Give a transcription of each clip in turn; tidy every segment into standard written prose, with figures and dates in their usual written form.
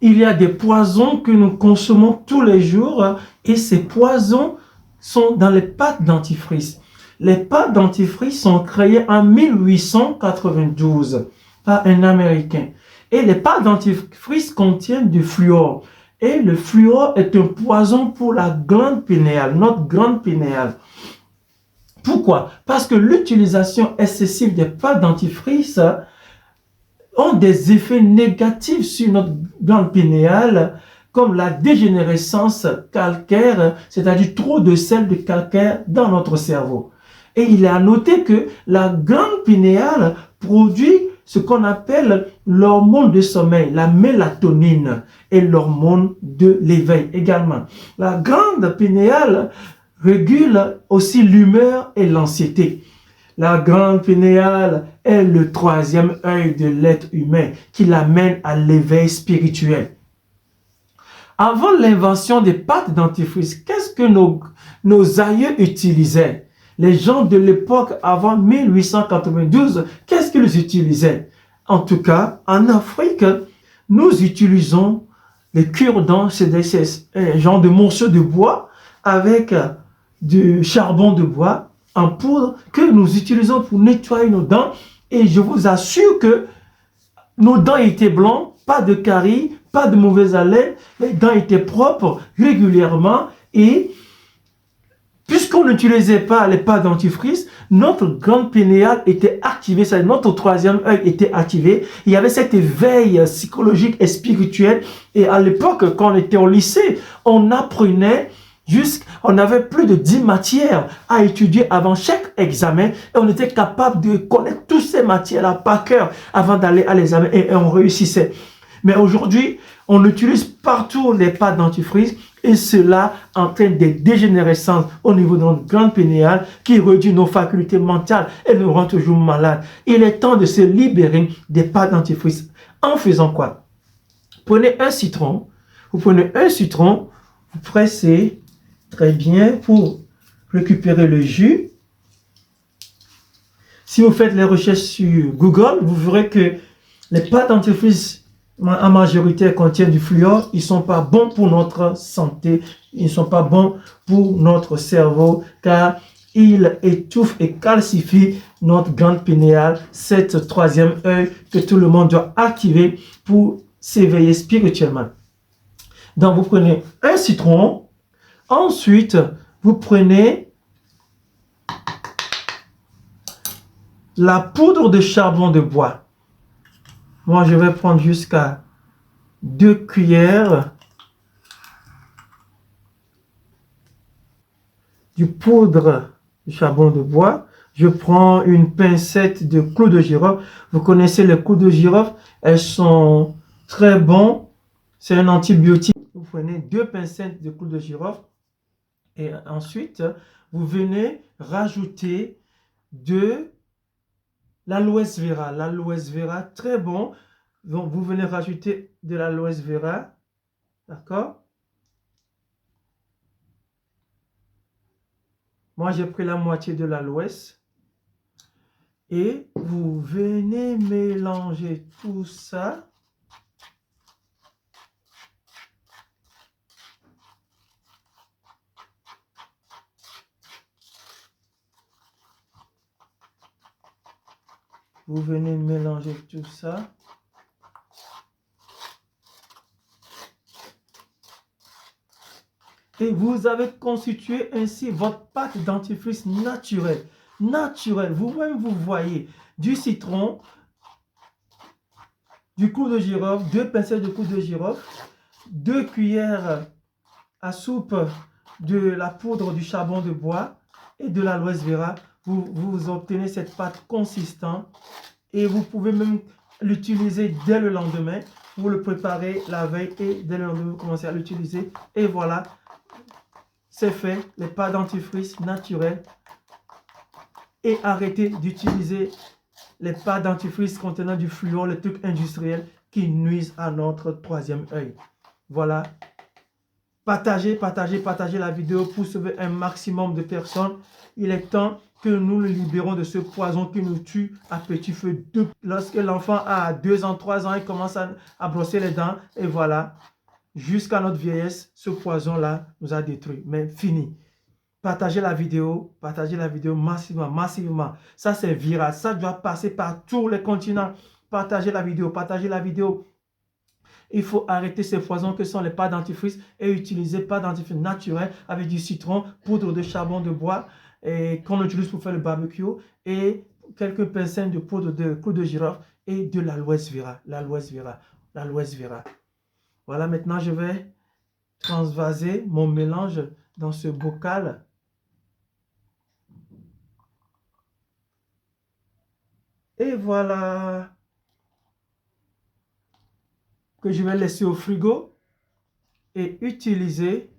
il y a des poisons que nous consommons tous les jours et ces poisons sont dans les pâtes dentifrice. Les pâtes dentifrice sont créées en 1892 par un Américain. Et les pâtes dentifrice contiennent du fluor. Et le fluor est un poison pour la glande pinéale, notre glande pinéale. Pourquoi? Parce que l'utilisation excessive des pâtes dentifrice ont des effets négatifs sur notre glande pinéale, comme la dégénérescence calcaire, c'est-à-dire trop de sel de calcaire dans notre cerveau. Et il est à noter que la glande pinéale produit ce qu'on appelle l'hormone de sommeil, la mélatonine, et l'hormone de l'éveil également. La glande pinéale régule aussi l'humeur et l'anxiété. La glande pinéale est le troisième œil de l'être humain qui l'amène à l'éveil spirituel. Avant l'invention des pâtes dentifrice, qu'est-ce que nos aïeux utilisaient? Les gens de l'époque avant 1892, qu'est-ce qu'ils utilisaient? En tout cas, en Afrique, nous utilisons les cure-dents, c'est un genre de morceaux de bois avec du charbon de bois en poudre que nous utilisons pour nettoyer nos dents. Et je vous assure que nos dents étaient blancs, pas de caries, pas de mauvaise haleine, les dents étaient propres régulièrement et puisqu'on n'utilisait pas les pâtes dentifrice, notre glande pinéale était activée, c'est-à-dire notre troisième œil était activé. Il y avait cette éveil psychologique et spirituel. Et à l'époque, quand on était au lycée, on apprenait on avait plus de 10 matières à étudier avant chaque examen et on était capable de connaître toutes ces matières-là par cœur avant d'aller à l'examen et on réussissait. Mais aujourd'hui, on utilise partout les pâtes dentifrice et cela entraîne des dégénérescences au niveau de notre glande pinéale qui réduit nos facultés mentales et nous rend toujours malades. Il est temps de se libérer des pâtes dentifrice. En faisant quoi? Prenez un citron, vous pressez très bien pour récupérer le jus. Si vous faites les recherches sur Google, vous verrez que les pâtes dentifrice en majorité contiennent du fluor. Ils ne sont pas bons pour notre santé. Ils ne sont pas bons pour notre cerveau car ils étouffent et calcifient notre glande pinéale, cette troisième œil que tout le monde doit activer pour s'éveiller spirituellement. Donc vous prenez un citron. Ensuite, vous prenez la poudre de charbon de bois. Moi, je vais prendre jusqu'à 2 cuillères de poudre de charbon de bois. Je prends une pincette de clous de girofle. Vous connaissez les clous de girofle, elles sont très bonnes. C'est un antibiotique. Vous prenez 2 pincettes de clous de girofle. Et ensuite, vous venez rajouter de l'aloès vera. L'aloès vera, très bon. Donc, vous venez rajouter de l'aloès vera. D'accord? Moi, j'ai pris la moitié de l'aloès. Et vous venez mélanger tout ça. Vous venez mélanger tout ça. Et vous avez constitué ainsi votre pâte dentifrice naturelle. Naturelle. Vous-même, vous voyez du citron, du clou de girofle, 2 pincettes de clou de girofle, 2 cuillères à soupe de la poudre du charbon de bois et de l'aloès vera. Vous obtenez cette pâte consistante et vous pouvez même l'utiliser dès le lendemain. Vous le préparez la veille et dès le lendemain, vous commencez à l'utiliser. Et voilà, c'est fait, les pâtes dentifrice naturelles. Et arrêtez d'utiliser les pâtes dentifrice contenant du fluor, les trucs industriels qui nuisent à notre troisième œil. Voilà. Partagez, partagez, partagez la vidéo pour sauver un maximum de personnes. Il est temps que nous le libérons de ce poison qui nous tue à petit feu. Lorsque l'enfant a 2 ans, 3 ans, il commence à brosser les dents. Et voilà, jusqu'à notre vieillesse, ce poison-là nous a détruits. Mais fini. Partagez la vidéo massivement, massivement. Ça, c'est viral. Ça doit passer par tous les continents. Partagez la vidéo, partagez la vidéo. Il faut arrêter ces poisons que sont les pâtes dentifrice et utiliser pâtes dentifrice naturelles avec du citron, poudre de charbon de bois qu'on utilise pour faire le barbecue et quelques pincées de poudre de clou de girofle et de l'aloès vera. L'aloès vera. L'aloès vera. Voilà, maintenant je vais transvaser mon mélange dans ce bocal. Et voilà, que je vais laisser au frigo et utiliser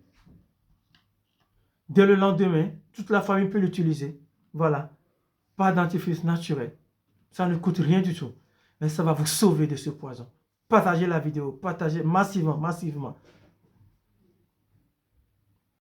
dès le lendemain. Toute la famille peut l'utiliser. Voilà, pas dentifrice naturel. Ça ne coûte rien du tout, mais ça va vous sauver de ce poison. Partagez la vidéo, partagez massivement, massivement.